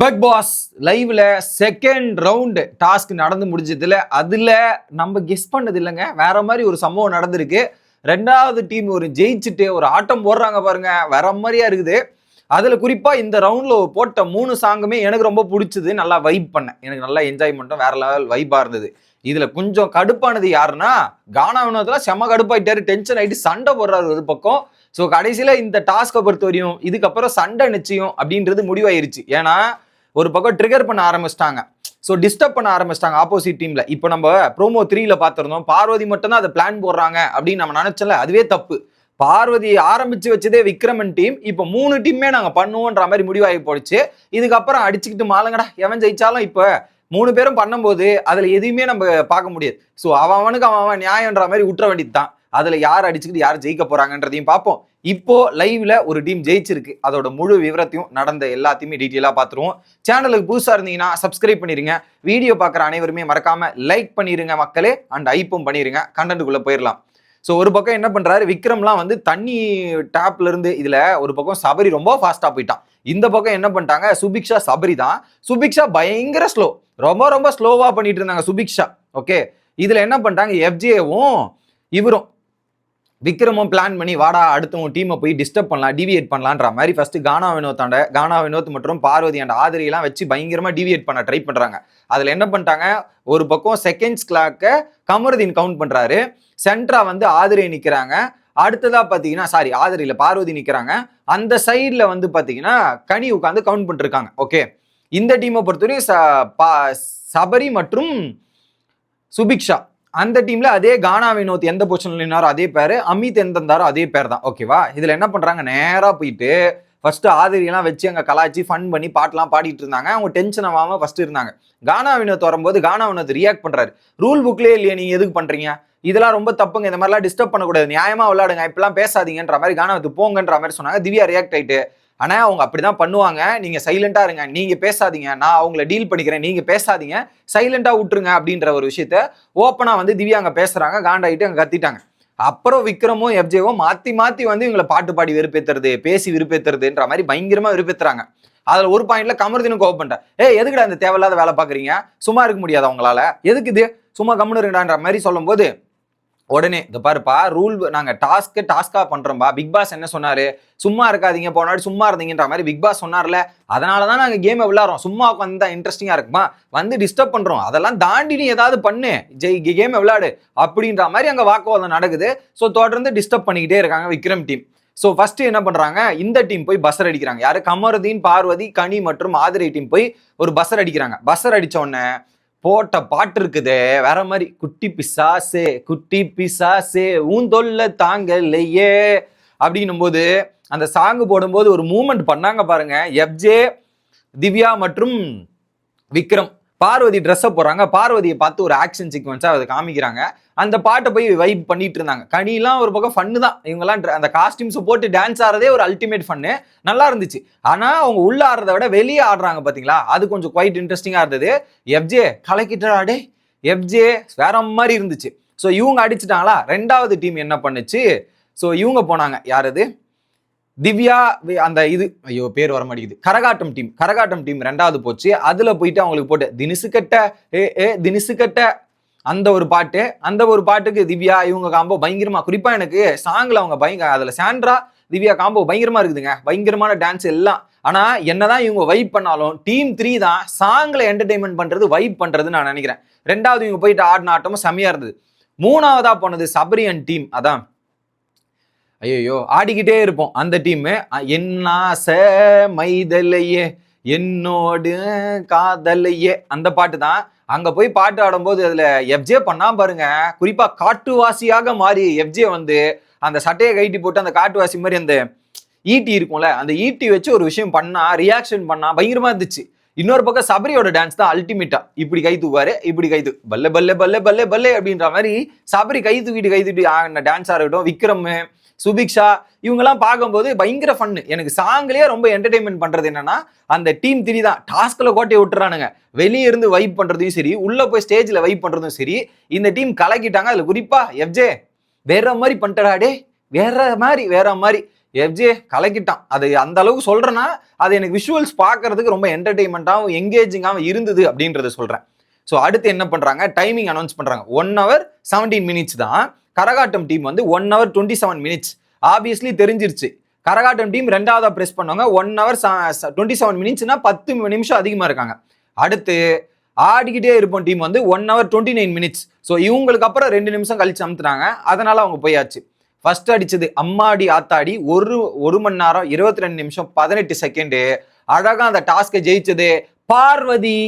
Big pass லைவ்ல second round task நடந்து முடிஞ்சதுல அதுல நம்ம கெஸ் பண்ணது இல்லைங்க, வேற மாதிரி ஒரு சம்பவம் நடந்திருக்கு. ரெண்டாவது டீம் ஒரு ஜெயிச்சுட்டு ஒரு ஆட்டம் போடுறாங்க பாருங்க, வேற மாதிரியா இருக்குது. அதுல குறிப்பா இந்த ரவுண்ட்ல போட்ட 3 சாங்குமே எனக்கு ரொம்ப பிடிச்சது. நல்லா வைப் பண்ணேன், எனக்கு நல்லா என்ஜாய்மெண்ட்டும் வேற லெவல் வைப்பா இருந்தது. இதுல கொஞ்சம் கடுப்பானது யாருன்னா கானா வினோத்ல செம கடுப்பாயிட்டாரு, டென்ஷன் ஆயிட்டு சண்டை போடுறாரு ஒரு பக்கம். ஸோ கடைசியில இந்த டாஸ்கை பொறுத்த வரையும் இதுக்கப்புறம் சண்டை நிச்சயம் அப்படின்றது முடிவாயிருச்சு. ஏன்னா ஒரு பக்கம் ட்ரிகர் பண்ண ஆரம்பிச்சிட்டாங்க, ஸோ டிஸ்டர்ப் பண்ண ஆரம்பிச்சிட்டாங்க ஆப்போசிட் டீம்ல. இப்போ நம்ம ப்ரோமோ 3ல பார்த்திருந்தோம், பார்வதி மட்டும் தான் அதை பிளான் போடுறாங்க அப்படின்னு நம்ம நினைச்சல, அதுவே தப்பு. பார்வதி ஆரம்பிச்சு வச்சதே விக்ரமன் டீம், இப்போ 3 டீமே நாங்க பண்ணுவோன்ற மாதிரி முடிவாகி போயிடுச்சு. இதுக்கப்புறம் அடிச்சுக்கிட்டு மாலுங்கடா எவன் ஜெயிச்சாலும் இப்போ 3 பேரும் பண்ணும்போது அதுல எதையுமே நம்ம பார்க்க முடியாது. ஸோ அவனுக்கு அவன் நியாயன்ற மாதிரி விட்டுற வேண்டியது தான். அதுல யார் அடிச்சுக்கிட்டு யார் ஜெயிக்க போறாங்கன்றதையும் பார்ப்போம். இப்போ லைவ்ல ஒரு டீம் ஜெயிச்சிருக்கு, அதோட முழு விவரத்தையும் நடந்த எல்லாத்தையுமே டீட்டெயிலா பார்த்துருவோம். சேனலுக்கு புதுசா இருந்தீங்கன்னா சப்ஸ்கிரைப் பண்ணிருங்க, வீடியோ பார்க்குற அனைவருமே மறக்காம லைக் பண்ணிருங்க மக்களே, அண்ட் ஐப்பும் பண்ணிருங்க. கண்டென்ட்டுக்குள்ள போயிடலாம். ஸோ ஒரு பக்கம் என்ன பண்றாரு விக்ரம்லாம் வந்து தண்ணி டேப்ல இருந்து, இதுல ஒரு பக்கம் சபரி ரொம்ப ஃபாஸ்டா போயிட்டான். இந்த பக்கம் என்ன பண்ணிட்டாங்க சுபிக்ஷா, சபரி தான். சுபிக்ஷா பயங்கர ஸ்லோ, ரொம்ப ரொம்ப ஸ்லோவா பண்ணிட்டு இருந்தாங்க சுபிக்ஷா. ஓகே, இதுல என்ன பண்ணிட்டாங்க எஃப்ஜேவும் இவரும் விக்ரமும் பிளான் பண்ணி வாடா அடுத்தவங்க டீமை போய் டிஸ்டர்ப் பண்ணலாம், டிவியேட் பண்ணலான்ற மாதிரி ஃபர்ஸ்ட் கானா வினோத் மற்றும் பார்வதி அண்ட் ஆதிரியெல்லாம் வச்சு பயங்கரமா டிவியேட் பண்ண ட்ரை பண்றாங்க. அதுல என்ன பண்ணிட்டாங்க, ஒரு பக்கம் செகண்ட்ஸ் கிளாக்க கமருதீன் கவுண்ட் பண்றாரு, சென்ட்ரா வந்து ஆதிரியை நிக்கிறாங்க. அடுத்ததா பாத்தீங்கன்னா ஆதிரியில பார்வதி நிக்கிறாங்க. அந்த சைட்ல வந்து பாத்தீங்கன்னா கனி உட்காந்து கவுண்ட் பண்ணிருக்காங்க. ஓகே, இந்த டீமை பொறுத்தவரைக்கும் சபரி மற்றும் சுபிக்ஷா, அந்த டீம்ல அதே கானா வினோத் எந்த பொசிஷன்ல நின்னாரோ அதே பேரு, அமித் எந்த இருந்தாரோ அதே பேர் தான். ஓகேவா, இதுல என்ன பண்றாங்க நேரா போயிட்டு ஃபர்ஸ்ட் ஆதிரியெல்லாம் வச்சு அங்க கலாச்சி ஃபன் பண்ணி பாட்டெல்லாம் பாடிட்டு இருந்தாங்க. அவங்க டென்ஷன் ஆகாம ஃபர்ஸ்ட் இருந்தாங்க. கானா வினோத் வரும்போது கானா வினோத் ரியாக்ட் பண்றாரு, ரூல் புக்லயே இல்லையா நீங்க எதுக்கு பண்றீங்க, இதெல்லாம் ரொம்ப தப்புங்க, இந்த மாதிரிலாம் டிஸ்டர்ப் பண்ணக்கூடாது, நியாயமா விளையாடுங்க, இப்பெல்லாம் பேசாதீங்கன்ற மாதிரி கானா வினோத் போங்கன்ற மாதிரி சொன்னாங்க. திவ்யா ரியாக்ட் ஆயிட்டு, ஆனா அவங்க அப்படிதான் பண்ணுவாங்க, நீங்க சைலண்டா இருங்க, நீங்க பேசாதீங்க, நான் அவங்கள டீல் பண்ணிக்கிறேன், நீங்க பேசாதீங்க, சைலண்டா விட்டுருங்க அப்படின்ற ஒரு விஷயத்த ஓப்பனா வந்து திவ்யா அங்க பேசுறாங்க. காண்டாயிட்டு அங்க கத்திட்டாங்க. அப்புறம் விக்ரமும் எஃப்ஜேவும் மாத்தி மாத்தி வந்து இவங்களை பாட்டு பாடி வெறுப்பேத்துறது, பேசி வெறுப்பேத்துறதுன்ற மாதிரி பயங்கரமா வெறுப்பேத்துறாங்க. அதுல ஒரு பாயிண்ட்ல கமருதீனும் கோவம் பண்ணிட்டேன், எதுக்குடா இந்த தேவையில்லாத வேலை பாக்குறீங்க, சும்மா இருக்க முடியாது அவங்களால, எதுக்கு இது, சும்மா கம்முன்னு இருங்கடான்ற மாதிரி சொல்லும் போது உடனே இந்த பாருப்பா ரூல், நாங்க டாஸ்கா பண்றோம்பா, பிக் பாஸ் என்ன சொன்னாரு, சும்மா இருக்காதீங்க, போனாடி சும்மா இருந்தீங்கன்ற மாதிரி பிக் பாஸ் சொன்னார்ல, அதனாலதான் நாங்க கேமை விளையாடுறோம், சும்மா உட்காந்து இன்ட்ரெஸ்டிங்கா இருக்குமா, வந்து டிஸ்டர்ப் பண்றோம், அதெல்லாம் தாண்டி நீ ஏதாவது பண்ணு, கேமை விளையாடு அப்படின்ற மாதிரி அங்க வாக்குவாதம் நடக்குது. ஸோ தொடர்ந்து டிஸ்டர்ப் பண்ணிக்கிட்டே இருக்காங்க விக்ரம் டீம். ஸோ ஃபர்ஸ்ட் என்ன பண்றாங்க, இந்த டீம் போய் பஸ்ஸர் அடிக்கிறாங்க. யாரு, கமருதீன், பார்வதி, கனி மற்றும் ஆதிரை டீம் போய் ஒரு பஸ்ஸர் அடிக்கிறாங்க. பஸ்ஸர் அடிச்ச உடனே போட்ட பாட்டு இருக்குதே வேற மாதிரி, குட்டி பிசாசே உன் தொல்ல தாங்கலையே அப்படின்னும் போது அந்த சாங் போடும்போது ஒரு மூமெண்ட் பண்ணாங்க பாருங்க எஃப்ஜே, திவ்யா மற்றும் விக்ரம். பார்வதி ட்ரெஸ்ஸை போடுறாங்க, பார்வதியை பார்த்து ஒரு ஆக்ஷன் சீக்வன்ஸா அதை காமிக்கிறாங்க. அந்த பாட்டை போய் வைப் பண்ணிட்டு இருந்தாங்க. கனிலாம் ஒரு பக்கம் ஃபன்னு தான், இவங்கெல்லாம் அந்த காஸ்டியூம்ஸ் போட்டு டான்ஸ் ஆடுறதே ஒரு அல்டிமேட் ஃபன்னு, நல்லா இருந்துச்சு. ஆனா அவங்க உள்ள ஆடுறத விட வெளியே ஆடுறாங்க பாத்தீங்களா, அது கொஞ்சம் குவைட் இன்ட்ரெஸ்டிங்கா இருந்தது. எஃப்ஜே கலக்கிட்டாடே, எஃப்ஜே வேற மாதிரி இருந்துச்சு. ஸோ இவங்க அடிச்சுட்டாங்களா. ரெண்டாவது டீம் என்ன பண்ணுச்சு, ஸோ இவங்க போனாங்க, யாரது திவ்யா, அந்த இது ஐயோ பேர் வர மாட்டேங்குது, கரகாட்டம் டீம் ரெண்டாவது போச்சு. அதுல போயிட்டு அவங்களுக்கு போட்டு தினிசு கட்ட அந்த ஒரு பாட்டுக்கு திவ்யா இவங்க காம்போ பயங்கரமா, குறிப்பா எனக்கு சாங்ல அவங்க அதுல சாண்ட்ரா திவ்யா காம்போ பயங்கரமா இருக்குதுங்க, பயங்கரமான டான்ஸ் எல்லாம். ஆனா என்னதான் இவங்க வைப் பண்ணாலும் டீம் 3 தான் சாங்ல என்டர்டைன்மெண்ட் பண்றது, வைப் பண்றது நான் நினைக்கிறேன். ரெண்டாவது இவங்க போயிட்டு ஆடின ஆட்டமும் செமையா இருந்தது. மூணாவதா போனது சபரியன் டீம். அதான் ஐயோ ஆடிக்கிட்டே இருப்போம் அந்த டீம், என்னாச மைதலையே என்னோடு காதலையே அந்த பாட்டு தான். அங்க போய் பாட்டு ஆடும்போது அதுல எஃப்ஜே பண்ணா பாருங்க, குறிப்பா காட்டுவாசியாக மாறி எஃப்ஜே வந்து அந்த சட்டையை கைட்டி போட்டு அந்த காட்டுவாசி மாதிரி அந்த ஈட்டி இருக்கும்ல, அந்த ஈட்டி வச்சு ஒரு விஷயம் பண்ணா, ரியாக்ஷன் பண்ணா பயங்கரமா இருந்துச்சு. இன்னொரு பக்கம் சபரியோட டான்ஸ் தான் அல்டிமேட்டா, இப்படி கை தூக்குவாரு, இப்படி கை பல்லே பல்லே பல்லே பல்லே பல்லே அப்படின்ற மாதிரி சபரி கை தூக்கிட்டு டான்ஸா இருக்கட்டும். விக்ரம், சுபிக்ஷா இவங்கெல்லாம் பார்க்கும்போது பயங்கர ஃபன்னு. எனக்கு சாங்லயே ரொம்ப என்டர்டைன்மெண்ட் பண்றது என்னன்னா அந்த டீம் 3 தான். டாஸ்க்ல கோட்டையை விட்டுறானுங்க, வெளியே இருந்து வைப் பண்றதையும் சரி, உள்ள போய் ஸ்டேஜ்ல வைப் பண்றதும் சரி, இந்த டீம் கலக்கிட்டாங்க. அதுல குறிப்பா எஃப்ஜே வேற மாதிரி பண்ணிட்டடாடே, வேற மாதிரி எஃப்ஜே கலக்கிட்டான். அது அந்த அளவுக்கு சொல்றேன்னா அது எனக்கு விஷுவல்ஸ் பார்க்கறதுக்கு ரொம்ப என்டர்டெயின்மெண்ட்டாகவும் எங்கேஜிங்காகவும் இருந்தது அப்படின்றத சொல்றேன். ஸோ அடுத்து என்ன பண்றாங்க, டைமிங் அனௌன்ஸ் பண்றாங்க. 1 hour 17 minutes தான். கரகாட்டம் டீம் வந்து 1 hour 27 minutes. ஆப்வியஸ்லி தெரிஞ்சிருச்சு. கரகாட்டம் டீம் ரெண்டாவதா பிரஸ் பண்ணுவாங்க. 1 hour 27 minutesனா 10 நிமிஷம் அதிகமா இருக்காங்க. அடுத்து ஆடிக்கிட்டே இருப்போம் டீம் வந்து 1 hour 29 minutes. ஸோ இவங்களுக்கு அப்புறம் 2 நிமிஷம் கழிச்சு அமுத்துனாங்க. அதனால அவங்க போயாச்சு. ஃபர்ஸ்ட் அடிச்சது அம்மாடி ஆத்தாடி 1 மணி நேரம் 22 நிமிஷம் 18 செகண்ட். அழகா அந்த டாஸ்கை ஜெயிச்சது பார்வதி,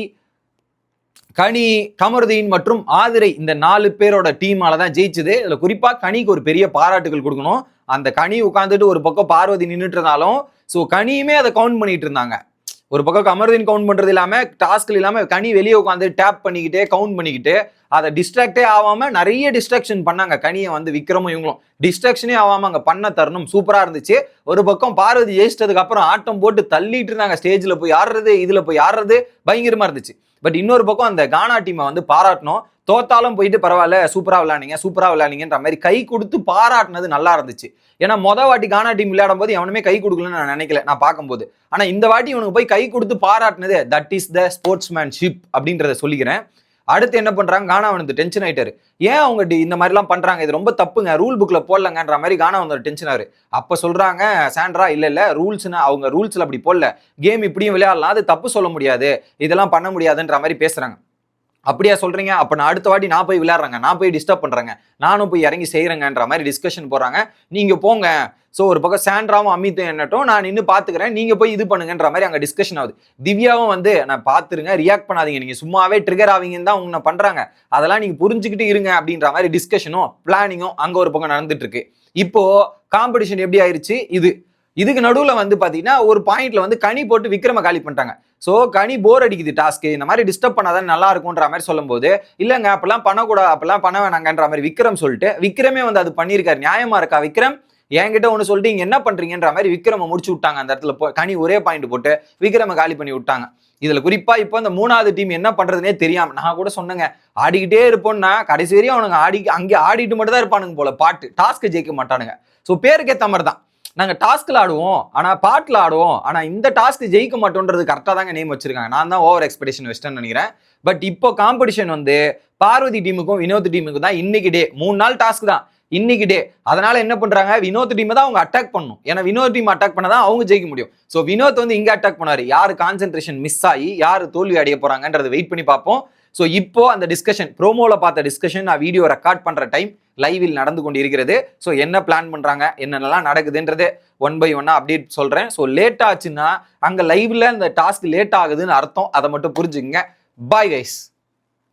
கனி, கமருதீன் மற்றும் ஆதிரை இந்த 4 பேரோட டீமால தான் ஜெயிச்சது. இதுல குறிப்பா கனிக்கு ஒரு பெரிய பாராட்டுகள் கொடுக்கணும். அந்த கனி உட்காந்துட்டு ஒரு பக்கம் பார்வதி நின்றுட்டு இருந்தாலும் ஸோ கனியுமே அதை கவுண்ட் பண்ணிட்டு இருந்தாங்க. ஒரு பக்கம் கமருதீன் கவுண்ட் பண்றது இல்லாம டாஸ்க்ல இல்லாம கனி வெளியே உட்காந்து டேப் பண்ணிக்கிட்டே கவுண்ட் பண்ணிக்கிட்டு அதை டிஸ்ட்ராக்டே ஆகாம நிறைய டிஸ்ட்ராக்ஷன் பண்ணாங்க. கனியை வந்து விக்ரமும் இவங்களும் டிஸ்ட்ராக்ஷனே ஆகாம அங்க பண்ண தருணம் சூப்பரா இருந்துச்சு. ஒரு பக்கம் பார்வதி ஜெயிச்சதுக்கு அப்புறம் ஆட்டம் போட்டு தள்ளிட்டு இருந்தாங்க. ஸ்டேஜ்ல போய் ஆடுறது, இதுல போய் ஆடுறது பயங்கரமா இருந்துச்சு. பட் இன்னொரு பக்கம் அந்த கானா டீமை வந்து பாராட்டணும். தோத்தாலும் போயிட்டு பரவாயில்ல சூப்பரா விளையாடுங்கன்ற மாதிரி கை கொடுத்து பாராட்டினது நல்லா இருந்துச்சு. ஏன்னா வாட்டி கானா டீம் விளையாடும் போது எவனுமே கை கொடுக்கலன்னு நான் நினைக்கல நான் பார்க்கும்போது. ஆனா இந்த வாட்டி இவனுக்கு போய் கை கொடுத்து பாராட்டினது தட் இஸ் த ஸ்போர்ட்ஸ்மேன்ஷிப் அப்படின்றத சொல்லிக்கிறேன். அடுத்து என்ன பண்றாங்க, கானா வந்து டென்ஷன் ஆயிட்டாரு. ஏன் அவங்க இந்த மாதிரிலாம் பண்றாங்க, இது ரொம்ப தப்புங்க, ரூல் புக்ல போடலங்கன்ற மாதிரி கானா வந்து டென்ஷன் ஆகுது. அப்ப சொல்றாங்க சாண்ட்ரா, இல்ல ரூல்ஸ்னா அவங்க ரூல்ஸ்ல அப்படி போடல, கேம் இப்படியும் விளையாடலாம், அது தப்பு சொல்ல முடியாது, இதெல்லாம் பண்ண முடியாதுன்ற மாதிரி பேசுறாங்க. அப்படியா சொல்றீங்க, அப்ப நான் அடுத்த வாட்டி நான் போய் விளையாடுறேங்க, நான் போய் டிஸ்டர்ப் பண்றேங்க, நானும் போய் இறங்கி செய்யறேங்கன்ற மாதிரி டிஸ்கஷன் போறாங்க. நீங்க போங்க. ஸோ ஒரு பக்கம் சாண்ட்ராவும் அமித்தும் என்னட்டும், நான் நின்று பாத்துக்கிறேன், நீங்க போய் இது பண்ணுங்கன்ற மாதிரி அங்க டிஸ்கஷன் ஆகுது. திவ்யாவும் வந்து நான் பாத்துருங்க, ரியாக்ட் பண்ணாதீங்க, நீங்க சும்மாவே ட்ரிகர் ஆவீங்கன்னு தான் உங்க பண்றாங்க, அதெல்லாம் நீங்க புரிஞ்சுக்கிட்டு இருங்க அப்படின்ற மாதிரி டிஸ்கஷனும் பிளானிங்கும் அங்க ஒரு பக்கம் நடந்துட்டு இருக்கு. இப்போ காம்படிஷன் எப்படி ஆயிருச்சு, இதுக்கு நடுவுல வந்து பாத்தீங்கன்னா ஒரு பாயிண்ட்ல வந்து கனி போட்டு விக்ரம காலி பண்ணிட்டாங்க. சோ கனி போர் அடிக்குது டாஸ்க்கு, இந்த மாதிரி டிஸ்டர்ப் பண்ணாதான் நல்லா இருக்கும்ன்ற மாதிரி சொல்லும் போது இல்லங்க அப்பெல்லாம் பண்ணக்கூடாது, அப்பெல்லாம் பண்ண வேணாங்கன்ற மாதிரி விக்ரம் சொல்லிட்டு விக்ரமே வந்து அது பண்ணியிருக்காரு. நியாயமா இருக்கா விக்ரம், என்கிட்ட ஒண்ணு சொல்லிட்டு இங்க என்ன பண்றீங்கன்ற மாதிரி விக்ரம முடிச்சு விட்டாங்க. அந்த இடத்துல கனி ஒரே பாயிண்ட் போட்டு விக்ரம காலி பண்ணி விட்டாங்க. இதுல குறிப்பா இப்போ அந்த 3வது டீம் என்ன பண்றதுனே தெரியாம நான் கூட சொன்னேங்க, ஆடிக்கிட்டே இருப்போம்னா கடைசி வரையும் அவனுங்க அங்கே ஆடிட்டு மட்டும் தான் இருப்பானுங்க போல, பாட்டு டாஸ்க்கு ஜெயிக்க மாட்டானுங்க. ஸோ பேருக்கு ஏற்ற மாதிரி தான் நாங்க டாஸ்க்ல ஆடுவோம், ஆனா பாட்டுல ஆடுவோம், ஆனா இந்த டாஸ்க் ஜெயிக்க மாட்டோன்றது கரெக்டா தாங்க நேம் வச்சிருக்காங்க. நான் தான் ஓவர் எக்ஸ்பெக்டேஷன் வச்சிட்டேன்னு நினைக்கிறேன். பட் இப்போ காம்படிஷன் வந்து பார்வதி டீமுக்கும் வினோத் டீமுக்கும் தான் இன்னைக்கு டே. 3 நாள் டாஸ்க் தான் இன்னைக்கு டே. அதனால என்ன பண்றாங்க, வினோத் டீமை தான் அவங்க அட்டாக் பண்ணணும். ஏன்னா வினோத் டீம் அட்டாக் பண்ணதான் அவங்க ஜெயிக்க முடியும். ஸோ வினோத் வந்து இங்க அட்டாக் பண்ணாரு. யாரு கான்சென்ட்ரேஷன் மிஸ் ஆகி யாரு தோல்வி அடைய போறாங்கன்றதை வெயிட் பண்ணி பார்ப்போம். ஸோ இப்போ அந்த டிஸ்கஷன் ப்ரோமோல பார்த்த டிஸ்கஷன் நான் வீடியோ ரெக்கார்ட் பண்ற டைம் லைவில் நடந்து கொண்டு இருக்கிறது. ஸோ என்ன பிளான் பண்றாங்க, என்னென்னலாம் நடக்குதுன்றது 1 by 1 அப்டேட் சொல்றேன். ஸோ லேட் ஆச்சுன்னா அங்க லைவ்ல இந்த டாஸ்க் லேட் ஆகுதுன்னு அர்த்தம், அதை மட்டும் புரிஞ்சுக்கங்க. Bye guys.